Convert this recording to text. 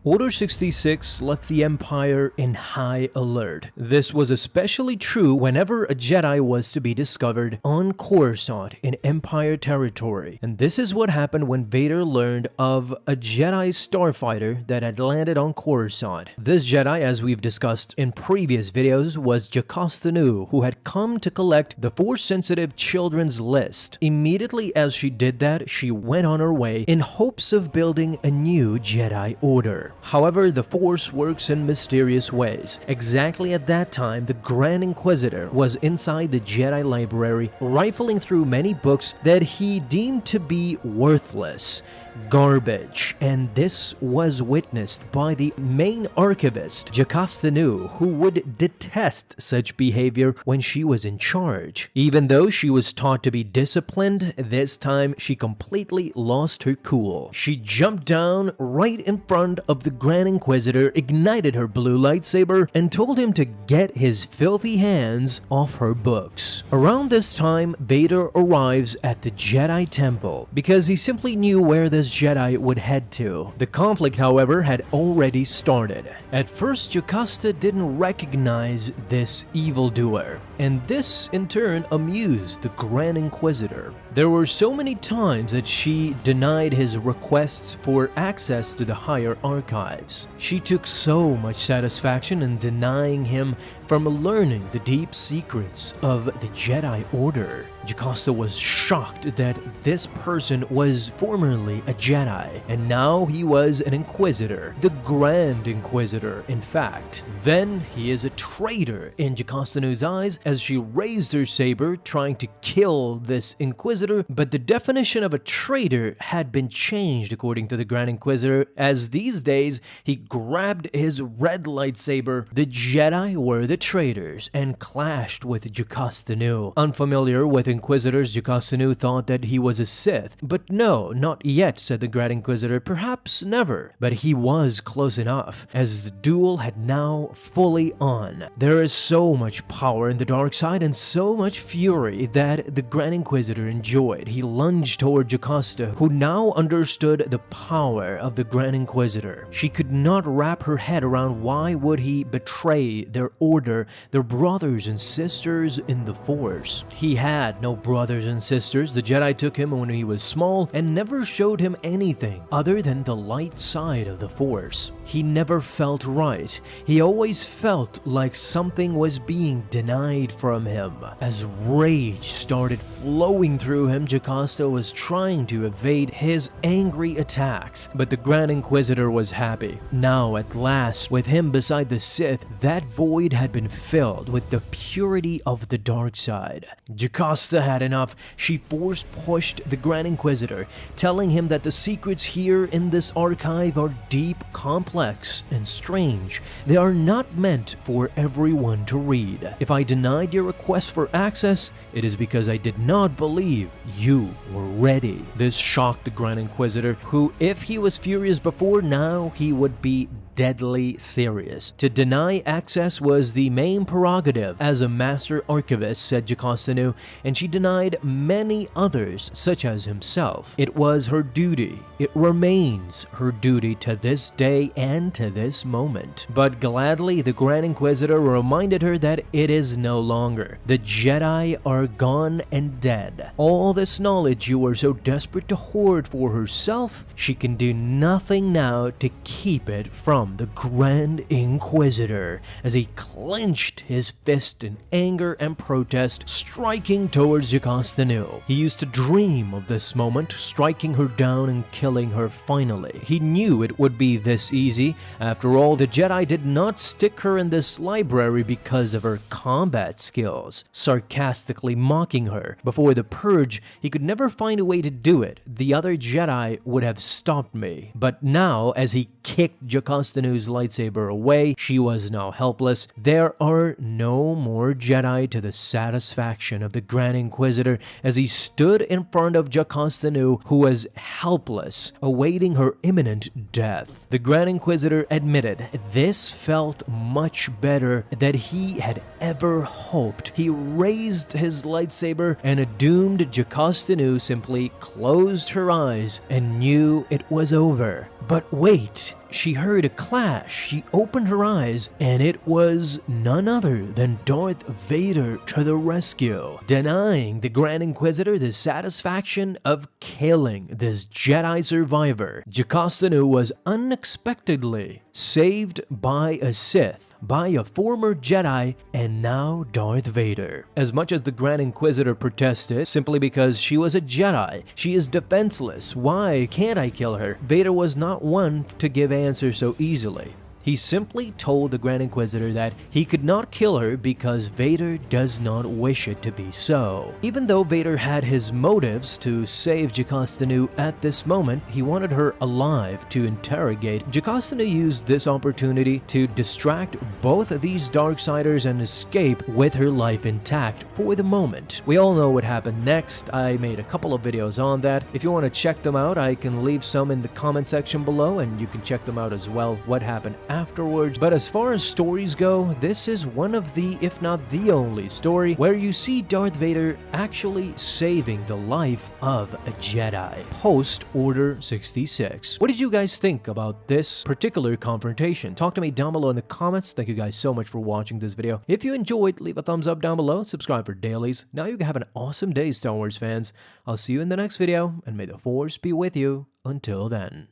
Order 66 left the Empire in high alert. This was especially true whenever a Jedi was to be discovered on Coruscant in Empire territory. And this is what happened when Vader learned of a Jedi starfighter that had landed on Coruscant. This Jedi, as we've discussed in previous videos, was Jocasta Nu, who had come to collect the Force-sensitive children's list. Immediately as she did that, she went on her way in hopes of building a new Jedi Order. However, the Force works in mysterious ways. Exactly at that time, the Grand Inquisitor was inside the Jedi library, rifling through many books that he deemed to be worthless, garbage, and this was witnessed by the main archivist, Jocasta Nu, who would detest such behavior when she was in charge. Even though she was taught to be disciplined, this time she completely lost her cool. She jumped down right in front of the Grand Inquisitor, ignited her blue lightsaber, and told him to get his filthy hands off her books. Around this time, Vader arrives at the Jedi Temple because he simply knew where this Jedi would head to. The conflict, however, had already started. At first, Jocasta didn't recognize this evildoer, and this in turn amused the Grand Inquisitor. There were so many times that she denied his requests for access to the higher archives. She took so much satisfaction in denying him from learning the deep secrets of the Jedi Order. Jocasta was shocked that this person was formerly a Jedi, and now he was an Inquisitor, the Grand Inquisitor, in fact. Then he is a traitor in Jocasta Nu's eyes as she raised her saber trying to kill this Inquisitor, but the definition of a traitor had been changed according to the Grand Inquisitor, as these days he grabbed his red lightsaber. The Jedi were the traitors and clashed with Jocasta Nu. Unfamiliar with Inquisitors, Jocasta Nu thought that he was a Sith. But no, not yet, said the Grand Inquisitor, perhaps never. But he was close enough, as the duel had now fully on. There is so much power in the dark side and so much fury that the Grand Inquisitor enjoyed. He lunged toward Jocasta, who now understood the power of the Grand Inquisitor. She could not wrap her head around why would he betray their order, their brothers and sisters in the Force. He had no brothers and sisters. The Jedi took him when he was small and never showed him anything other than the light side of the Force. He never felt right. He always felt like something was being denied from him. As rage started flowing through him, Jocasta was trying to evade his angry attacks, but the Grand Inquisitor was happy. Now, at last, with him beside the Sith, that void had been filled with the purity of the dark side. Jocasta had enough. She force-pushed the Grand Inquisitor, telling him that the secrets here in this archive are deep, complex, and strange. They are not meant for everyone to read. If I denied your request for access, it is because I did not believe you were ready. This shocked the Grand Inquisitor, who, if he was furious before, now he would be deadly serious. To deny access was the main prerogative as a master archivist, said Jocasta Nu, and she denied many others, such as himself. It was her duty. It remains her duty to this day and to this moment. But gladly, the Grand Inquisitor reminded her that it is no longer. The Jedi are gone and dead. All this knowledge you were so desperate to hoard for herself, she can do nothing now to keep it from the Grand Inquisitor, as he clenched his fist in anger and protest, striking towards Jocasta Nu. He used to dream of this moment, striking her down and killing her finally. He knew it would be this easy. After all, the Jedi did not stick her in this library because of her combat skills, sarcastically mocking her. Before the Purge, he could never find a way to do it. The other Jedi would have stopped me. But now, as he kicked Jocasta Nu's lightsaber away, she was now helpless. There are no more Jedi to the satisfaction of the Grand Inquisitor as he stood in front of Jocasta Nu, who was helpless, awaiting her imminent death. The Grand Inquisitor admitted this felt much better than he had ever hoped. He raised his lightsaber, and a doomed Jocasta Nu simply closed her eyes and knew it was over. But wait, she heard a clash. She opened her eyes, and it was none other than Darth Vader to the rescue, denying the Grand Inquisitor the satisfaction of killing this Jedi survivor. Jocasta Nu was unexpectedly saved by a Sith, by a former Jedi, and now Darth Vader. As much as the Grand Inquisitor protested simply because she was a Jedi, she is defenseless, why can't I kill her? Vader was not one to give answers so easily. He simply told the Grand Inquisitor that he could not kill her because Vader does not wish it to be so. Even though Vader had his motives to save Jocasta Nu at this moment, he wanted her alive to interrogate. Jocasta Nu used this opportunity to distract both of these Darksiders and escape with her life intact for the moment. We all know what happened next. I made a couple of videos on that. If you want to check them out, I can leave some in the comment section below, and you can check them out as well, what happened afterwards. But as far as stories go, this is one of the, if not the only story where you see Darth Vader actually saving the life of a Jedi post Order 66. What did you guys think about this particular confrontation? Talk to me down below in the comments. Thank you guys so much for watching this video. If you enjoyed, leave a thumbs up down below, subscribe for dailies. Now you can have an awesome day, Star Wars fans. I'll see you in the next video, and may the Force be with you until then.